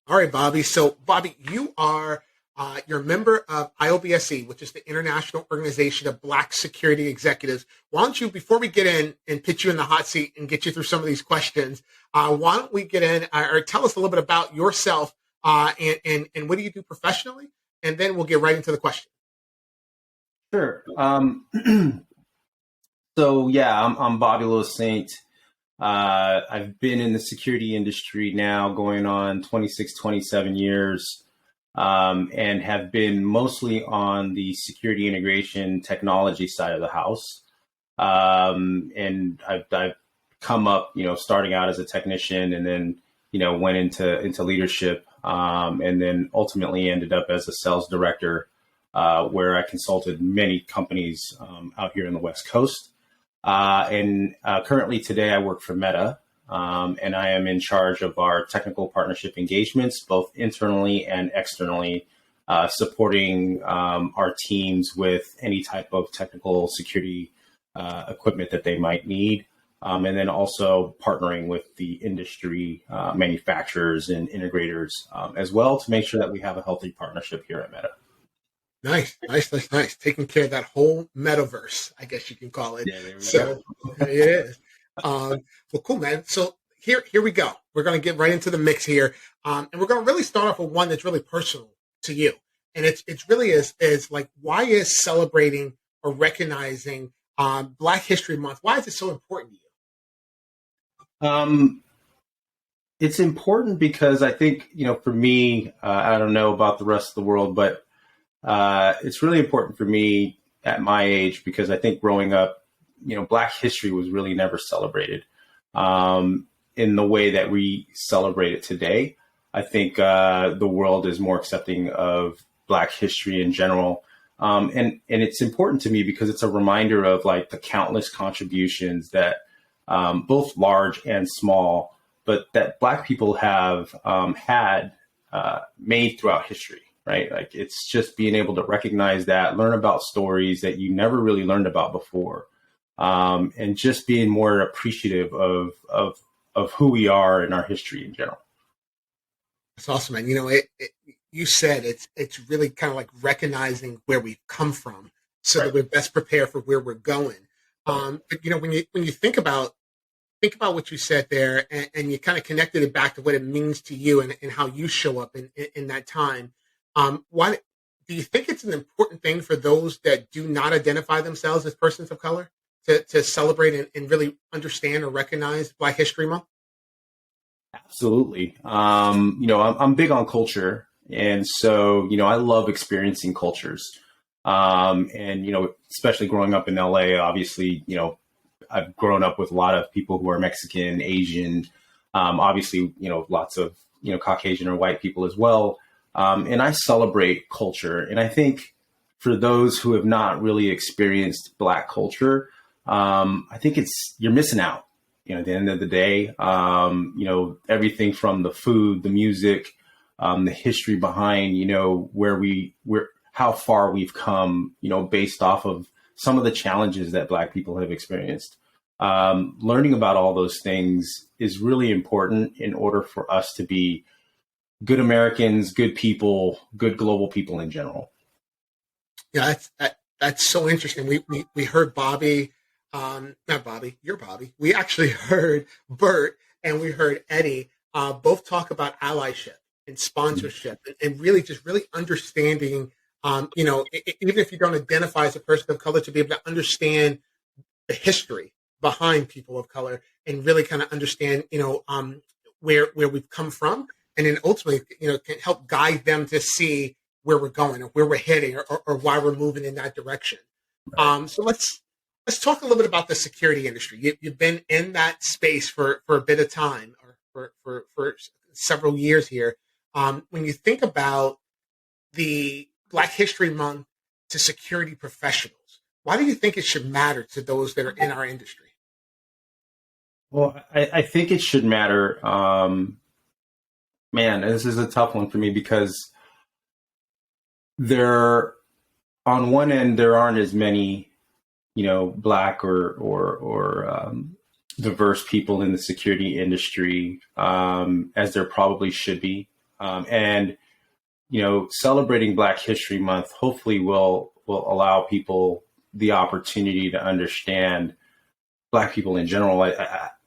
All right, Bobby. So, Bobby, you're a member of IOBSE, which is the International Organization of Black Security Executives. Why don't you, before we get in and put you in the hot seat and get you through some of these questions, why don't we get in or tell us a little bit about yourself and what do you do professionally, and then we'll get right into the question. Sure. I'm Bobby Louissaint. I've been in the security industry now going on 26, 27 years, and have been mostly on the security integration technology side of the house. And I've come up, starting out as a technician and then, went into leadership, and then ultimately ended up as a sales director, where I consulted many companies out here in the West Coast. Currently today I work for Meta, and I am in charge of our technical partnership engagements, both internally and externally, supporting our teams with any type of technical security equipment that they might need. And then also partnering with the industry manufacturers and integrators as well to make sure that we have a healthy partnership here at Meta. Nice. Taking care of that whole metaverse, I guess you can call it. Yeah, there we go. It is. Well, cool, man. So here we go. We're going to get right into the mix here, and we're going to really start off with one that's really personal to you, and it's really is like, why is celebrating or recognizing Black History Month? Why is it so important to you? It's important because I think, for me, I don't know about the rest of the world, but it's really important for me at my age because I think growing up, Black history was really never celebrated in the way that we celebrate it today. I think the world is more accepting of Black history in general. And it's important to me because it's a reminder of like the countless contributions that both large and small, but that Black people have had made throughout history. Right? Like it's just being able to recognize that, learn about stories that you never really learned about before, and just being more appreciative of who we are in our history in general. That's awesome, man. You said it's really kind of like recognizing where we've come from, so Right. that we're best prepared for where we're going. But when you think about what you said there, and you kind of connected it back to what it means to you and how you show up in that time. Why do you think it's an important thing for those that do not identify themselves as persons of color to celebrate and really understand or recognize Black History Month? Absolutely. I'm big on culture. And so, I love experiencing cultures. Especially growing up in LA, obviously, I've grown up with a lot of people who are Mexican, Asian, obviously, lots of, Caucasian or white people as well. And I celebrate culture. And I think for those who have not really experienced Black culture, I think you're missing out. At the end of the day, everything from the food, the music, the history behind, how far we've come, based off of some of the challenges that Black people have experienced. Learning about all those things is really important in order for us to be good Americans, good people, good global people in general. Yeah, that's so interesting. We heard Bobby, not Bobby, you're Bobby. We actually heard Bert and we heard Eddie both talk about allyship and sponsorship, and really understanding, even if you don't identify as a person of color, to be able to understand the history behind people of color and really kind of understand, where we've come from. And then ultimately, can help guide them to see where we're going or where we're heading or why we're moving in that direction. Right. So let's talk a little bit about the security industry. You've been in that space for a bit of time, or for several years here. When you think about the Black History Month to security professionals, why do you think it should matter to those that are in our industry? Well, I think it should matter. Man, this is a tough one for me because on one end, there aren't as many, Black or diverse people in the security industry as there probably should be. And celebrating Black History Month hopefully will allow people the opportunity to understand Black people in general.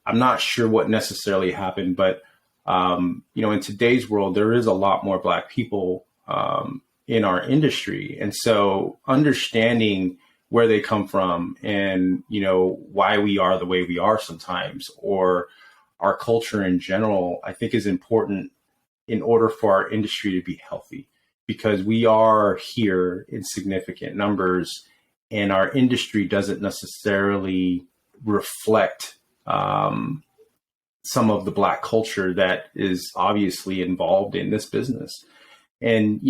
I'm not sure what necessarily happened, but in today's world, there is a lot more Black people in our industry, and so understanding where they come from and why we are the way we are sometimes, or our culture in general, I think is important in order for our industry to be healthy, because we are here in significant numbers and our industry doesn't necessarily reflect some of the Black culture that is obviously involved in this business. And,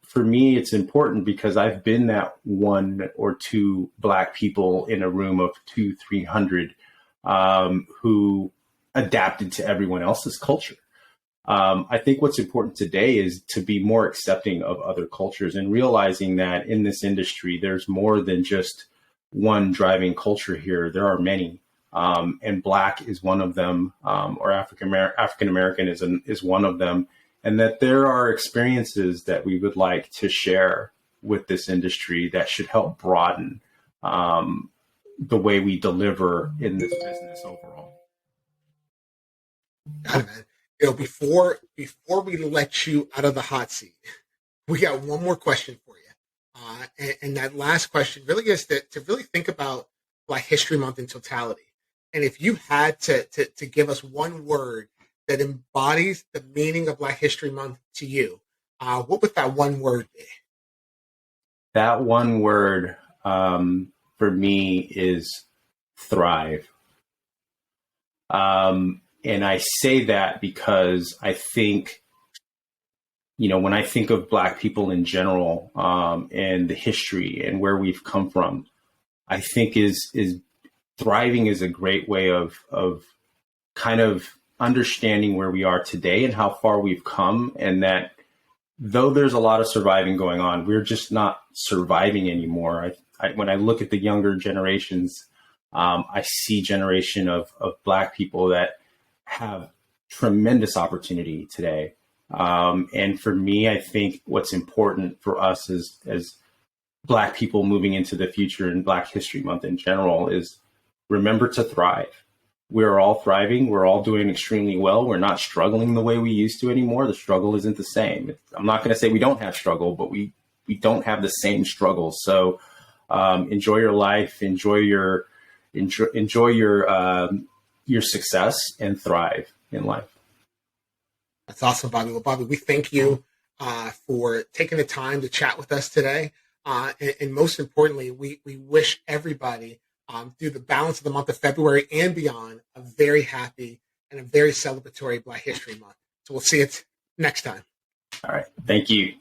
for me, it's important because I've been that one or two Black people in a room of 200-300 who adapted to everyone else's culture. I think what's important today is to be more accepting of other cultures and realizing that in this industry, there's more than just one driving culture here. There are many, and Black is one of them, or African American is one of them, and that there are experiences that we would like to share with this industry that should help broaden the way we deliver in this business overall. God, man. Before we let you out of the hot seat, we got one more question for you. And that last question really is to really think about Black History Month in totality. And if you had to give us one word that embodies the meaning of Black History Month to you, what would that one word be? That one word for me is thrive. And I say that because I think, when I think of Black people in general, and the history and where we've come from, I think is thriving is a great way of kind of understanding where we are today and how far we've come. And that though there's a lot of surviving going on, we're just not surviving anymore. When I look at the younger generations, I see generation of Black people that have tremendous opportunity today. And for me, I think what's important for us as Black people moving into the future and Black History Month in general is remember to thrive. We're all thriving. We're all doing extremely well. We're not struggling the way we used to anymore. The struggle isn't the same. I'm not going to say we don't have struggle, but we don't have the same struggles. So enjoy your life, enjoy your success, and thrive in life. That's awesome, Bobby. Well, Bobby, we thank you for taking the time to chat with us today. And most importantly, we wish everybody through the balance of the month of February and beyond a very happy and a very celebratory Black History Month. So we'll see you next time. All right. Thank you.